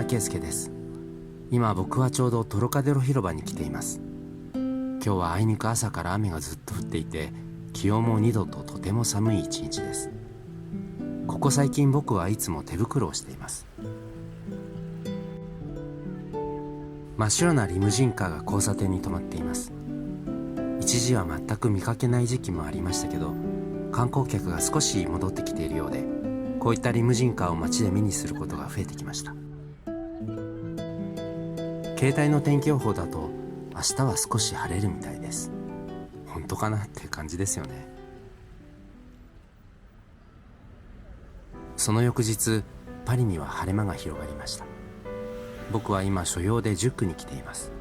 圭介です。今僕はちょうどトロカデロ広場に来ています。今日はあいにく朝から雨がずっと降っていて、気温も2度ととても寒い一日です。ここ最近僕はいつも手袋をしています。真っ白なリムジンカーが交差点に止まっています。一時は全く見かけない時期もありましたけど、観光客が少し戻ってきているようで、こういったリムジンカーを街で目にすることが増えてきました。携帯の天気予報だと明日は少し晴れるみたいです。本当かなっていう感じですよね。その翌日、パリには晴れ間が広がりました。僕は今所用で10区に来ています。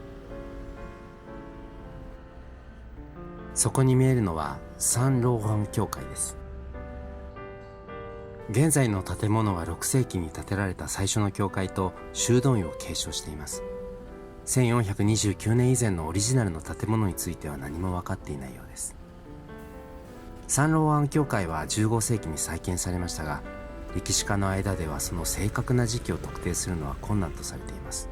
そこに見えるのはサンローラン教会です。現在の建物は6世紀に建てられた最初の教会と修道院を継承しています。1429年以前のオリジナルの建物については何も分かっていないようです。サンローラン教会は15世紀に再建されましたが、歴史家の間ではその正確な時期を特定するのは困難とされています。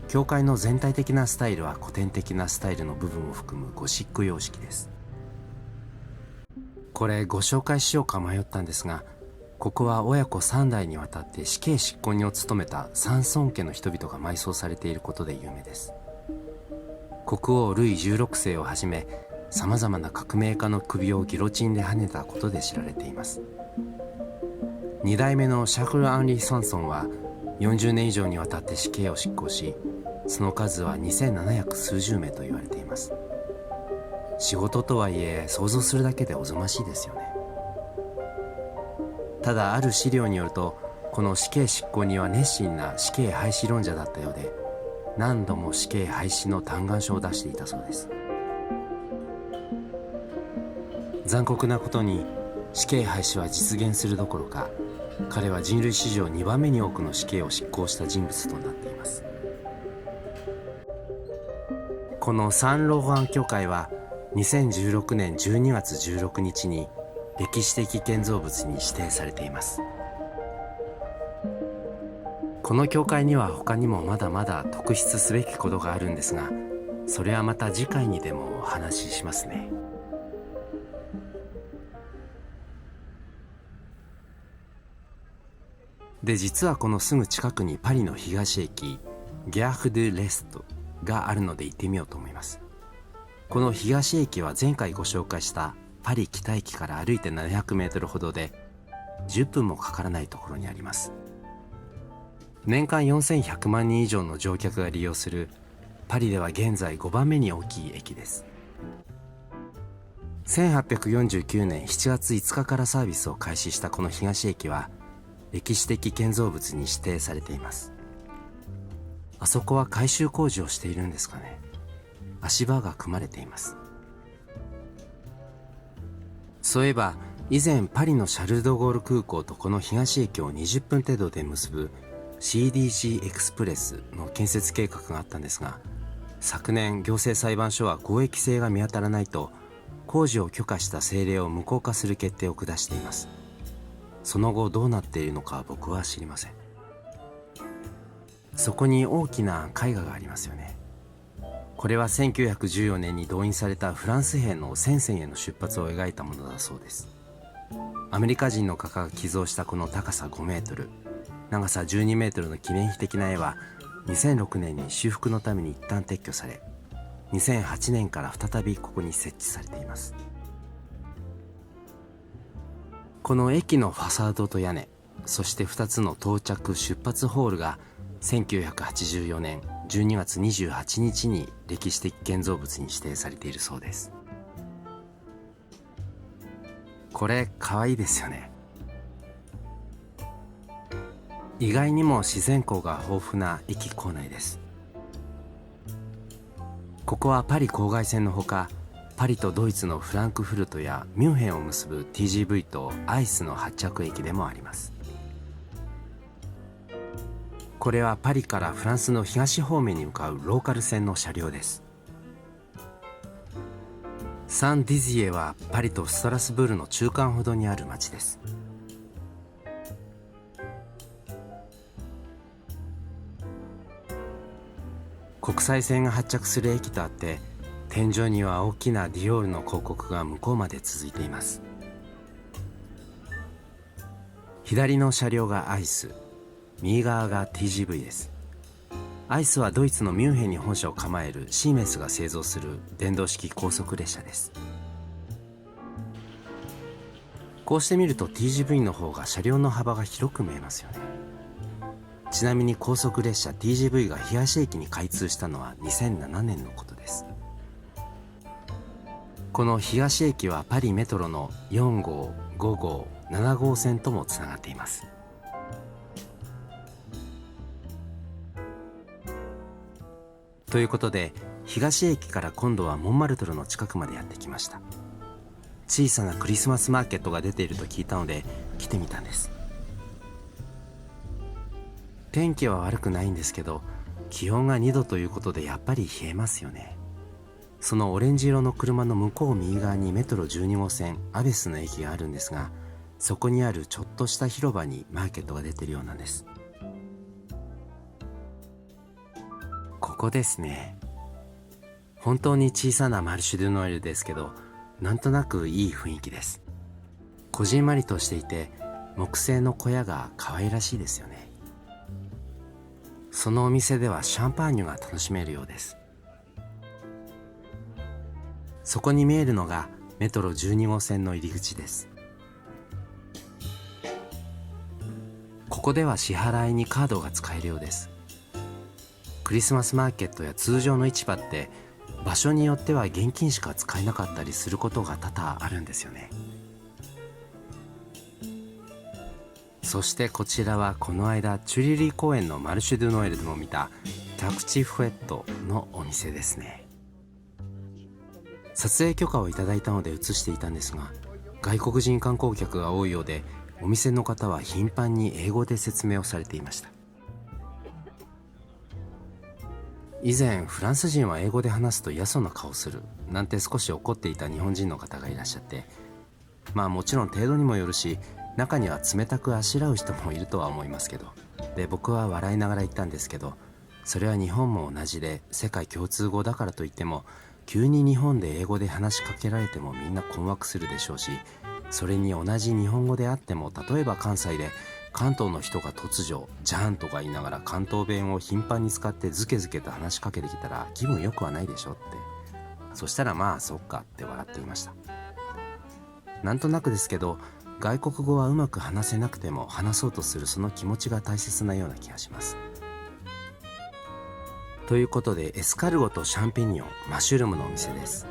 教会の全体的なスタイルは古典的なスタイルの部分を含むゴシック様式です。これご紹介しようか迷ったんですが、ここは親子3代にわたって死刑執行人を務めたサンソン家の人々が埋葬されていることで有名です。国王ルイ16世をはじめ、さまざまな革命家の首をギロチンで跳ねたことで知られています。2代目のシャール・アンリー・サンソンは40年以上にわたって死刑を執行し、その数は2700数十名と言われています。仕事とはいえ想像するだけでおぞましいですよね。ただある資料によると、この死刑執行人は熱心な死刑廃止論者だったようで、何度も死刑廃止の嘆願書を出していたそうです。残酷なことに死刑廃止は実現するどころか、彼は人類史上2番目に多くの死刑を執行した人物となっています。このサンローラン教会は2016年12月16日に歴史的建造物に指定されています。この教会には他にもまだまだ特筆すべきことがあるんですが、それはまた次回にでもお話ししますね。で、実はこのすぐ近くにパリの東駅ギャール・ドゥ・レストがあるので行ってみようと思います。この東駅は前回ご紹介したパリ北駅から歩いて700メートルほどで10分もかからないところにあります。年間4100万人以上の乗客が利用するパリでは現在5番目に大きい駅です。1849年7月5日からサービスを開始したこの東駅は歴史的建造物に指定されています。あそこは改修工事をしているんですかね。足場が組まれています。そういえば以前パリのシャルル・ド・ゴール空港とこの東駅を20分程度で結ぶ CDG エクスプレスの建設計画があったんですが、昨年行政裁判所は公益性が見当たらないと工事を許可した政令を無効化する決定を下しています。その後どうなっているのか僕は知りません。そこに大きな絵画がありますよね。これは1914年に動員されたフランス兵の戦線への出発を描いたものだそうです。アメリカ人の画家が寄贈したこの高さ5メートル、長さ12メートルの記念碑的な絵は2006年に修復のために一旦撤去され、2008年から再びここに設置されています。この駅のファサードと屋根、そして2つの到着出発ホールが1984年12月28日に歴史的建造物に指定されているそうです。これかわいいですよね。意外にも自然光が豊富な駅構内です。ここはパリ郊外線のほか、パリとドイツのフランクフルトやミュンヘンを結ぶ TGV とアイスの発着駅でもあります。これはパリからフランスの東方面に向かうローカル線の車両です。サンディジエはパリとストラスブールの中間ほどにある町です。国際線が発着する駅とあって、天井には大きなディオールの広告が向こうまで続いています。左の車両がアイス、右側が TGV です。アイスはドイツのミュンヘンに本社を構えるシーメンスが製造する電動式高速列車です。こうして見ると TGV の方が車両の幅が広く見えますよね。ちなみに高速列車 TGV が東駅に開通したのは2007年のことです。この東駅はパリメトロの4号、5号、7号線ともつながっています。ということで、東駅から今度はモンマルトルの近くまでやってきました。小さなクリスマスマーケットが出ていると聞いたので来てみたんです。天気は悪くないんですけど、気温が2度ということでやっぱり冷えますよね。そのオレンジ色の車の向こう右側にメトロ12号線アベスの駅があるんですが、そこにあるちょっとした広場にマーケットが出ているようなんです。ここですね。本当に小さなマルシェ・ドゥ・ノエルですけど、なんとなくいい雰囲気です。こじんまりとしていて、木製の小屋が可愛らしいですよね。そのお店ではシャンパーニュが楽しめるようです。そこに見えるのがメトロ12号線の入り口です。ここでは支払いにカードが使えるようです。クリスマスマーケットや通常の市場って場所によっては現金しか使えなかったりすることが多々あるんですよね。そしてこちらはこの間チュリリー公園のマルシェ・ドゥ・ノエルでも見たキャプチ・フエットのお店ですね。撮影許可をいただいたので映していたんですが、外国人観光客が多いようで、お店の方は頻繁に英語で説明をされていました。以前フランス人は英語で話すと嫌そうな顔するなんて少し怒っていた日本人の方がいらっしゃって、まあもちろん程度にもよるし、中には冷たくあしらう人もいるとは思いますけど、で僕は笑いながら言ったんですけど、それは日本も同じで、世界共通語だからといっても急に日本で英語で話しかけられてもみんな困惑するでしょうし、それに同じ日本語であっても、例えば関西で関東の人が突如ジャーンとか言いながら関東弁を頻繁に使ってズケズケと話しかけてきたら気分良くはないでしょって。そしたらまあそっかって笑っていました。なんとなくですけど、外国語はうまく話せなくても話そうとするその気持ちが大切なような気がします。ということで、エスカルゴとシャンペニオン、マッシュルームのお店です。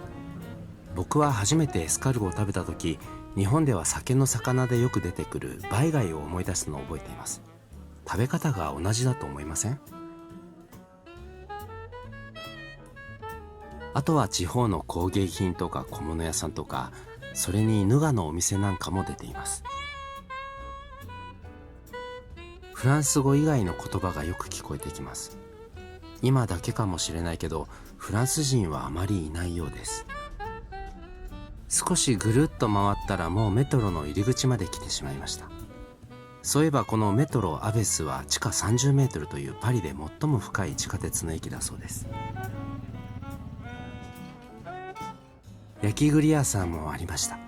僕は初めてエスカルゴを食べた時、日本では酒の魚でよく出てくるバイ貝を思い出すのを覚えています。食べ方が同じだと思いません？あとは地方の工芸品とか小物屋さんとか、それにヌガのお店なんかも出ています。フランス語以外の言葉がよく聞こえてきます。今だけかもしれないけど、フランス人はあまりいないようです。少しぐるっと回ったらもうメトロの入り口まで来てしまいました。そういえばこのメトロアベスは地下30メートルというパリで最も深い地下鉄の駅だそうです。焼き栗屋さんもありました。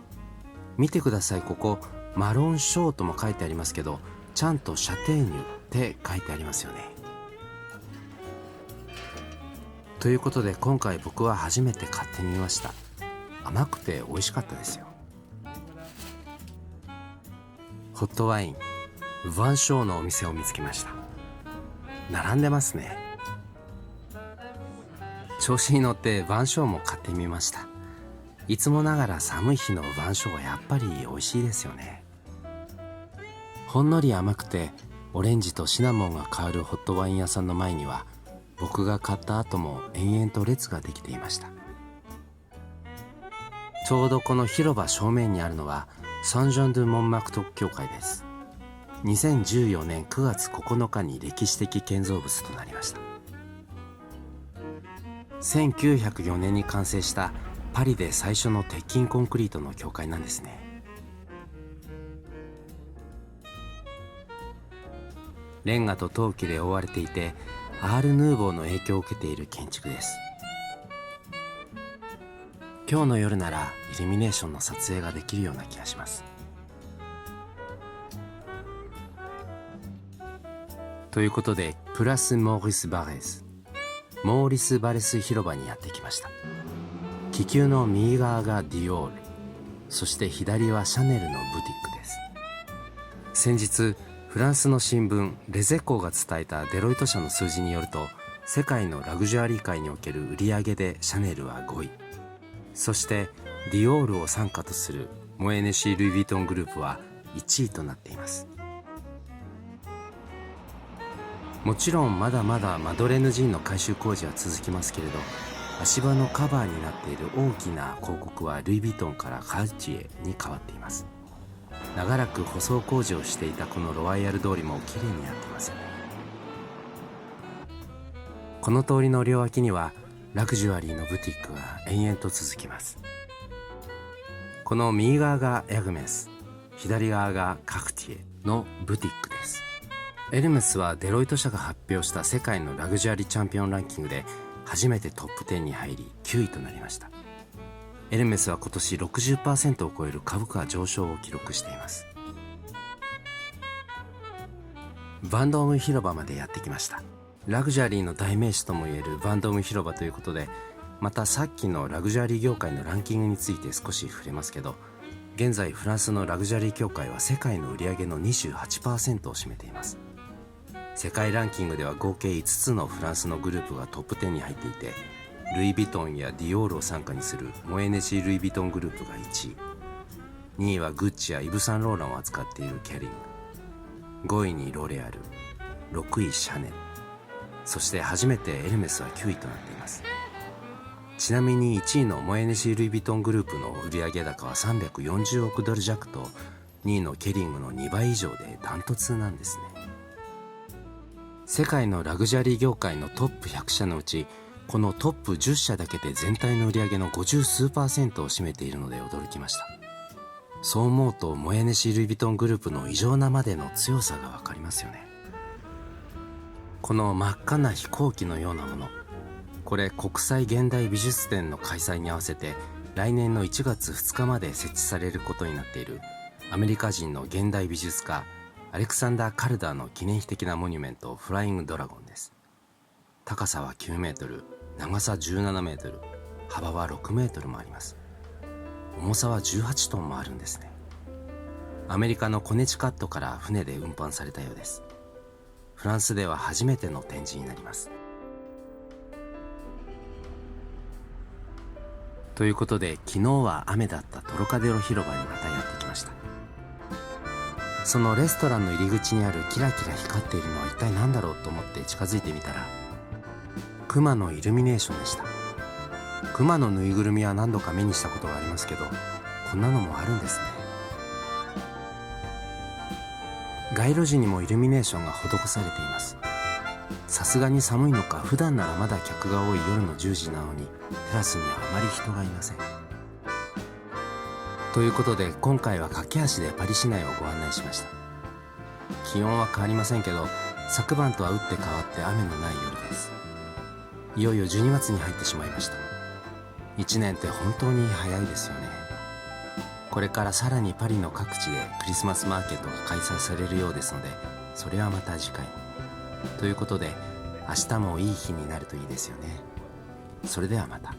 見てください、ここマロンショーとも書いてありますけど、ちゃんとシャテーニュって書いてありますよね。ということで今回僕は初めて買ってみました。甘くて美味しかったですよ。ホットワインヴァンショーのお店を見つけました。並んでますね。調子に乗ってヴァンショーも買ってみました。いつもながら寒い日のヴァンショーはやっぱり美味しいですよね。ほんのり甘くてオレンジとシナモンが香るホットワイン屋さんの前には、僕が買った後も延々と列ができていました。ちょうどこの広場正面にあるのはサンジャン・ドゥ・モンマクト教会です。2014年9月9日に歴史的建造物となりました。1904年に完成したパリで最初の鉄筋コンクリートの教会なんですね。レンガと陶器で覆われていて、アール・ヌーボーの影響を受けている建築です。今日の夜ならイルミネーションの撮影ができるような気がします。ということで、プラス・モーリス・バレス、モーリス・バレス広場にやってきました。気球の右側がディオール、そして左はシャネルのブティックです。先日フランスの新聞レゼコーが伝えたデロイト社の数字によると、世界のラグジュアリー界における売り上げでシャネルは5位、そしてディオールを傘下とするモエネシー・ルイ・ヴィトングループは1位となっています。もちろんまだまだマドレーヌ寺院の改修工事は続きますけれど、足場のカバーになっている大きな広告はルイ・ヴィトンからカルティエに変わっています。長らく舗装工事をしていたこのロワイヤル通りもきれいになっていますよね。この通りの両脇にはラグジュアリーのブティックが延々と続きます。この右側がエルメス、左側がカルティエのブティックです。エルメスはデロイト社が発表した世界のラグジュアリーチャンピオンランキングで初めてトップ10に入り9位となりました。エルメスは今年 60% を超える株価上昇を記録しています。ヴァンドーム広場までやってきました。ラグジュアリーの代名詞ともいえるヴァンドーム広場ということで、またさっきのラグジュアリー業界のランキングについて少し触れますけど、現在フランスのラグジュアリー協会は世界の売り上げの 28% を占めています。世界ランキングでは合計5つのフランスのグループがトップ10に入っていて、ルイ・ヴィトンやディオールを傘下にするモエネシー・ルイ・ヴィトングループが1位、2位はグッチやイヴ・サンローランを扱っているケリング、5位にロレアル、6位シャネル、そして初めてエルメスは9位となっています。ちなみに1位のモエネシー・ルイ・ヴィトングループの売上高は340億ドル弱と、2位のケリングの2倍以上でダントツなんですね。世界のラグジュアリー業界のトップ100社のうち、このトップ10社だけで全体の売り上げの50数%を占めているので驚きました。そう思うとモエネシー・ルイ・ヴィトングループの異常なまでの強さがわかりますよね。この真っ赤な飛行機のようなもの、これ国際現代美術展の開催に合わせて来年の1月2日まで設置されることになっているアメリカ人の現代美術家アレクサンダー・カルダーの記念碑的なモニュメント、フライングドラゴンです。高さは9メートル、長さ17メートル、幅は6メートルもあります。重さは18トンもあるんですね。アメリカのコネチカットから船で運搬されたようです。フランスでは初めての展示になります。ということで、昨日は雨だったトロカデロ広場にまたやってきました。そのレストランの入り口にあるキラキラ光っているのは一体何だろうと思って近づいてみたら、クマのイルミネーションでした。クマのぬいぐるみは何度か目にしたことがありますけど、こんなのもあるんですね。街路樹にもイルミネーションが施されています。さすがに寒いのか、普段ならまだ客が多い夜の10時なのにテラスにはあまり人がいません。ということで、今回は駆け足でパリ市内をご案内しました。気温は変わりませんけど、昨晩とは打って変わって雨のない夜です。いよいよ12月に入ってしまいました。1年って本当に早いですよね。これからさらにパリの各地でクリスマスマーケットが開催されるようですので、それはまた次回。ということで、明日もいい日になるといいですよね。それではまた。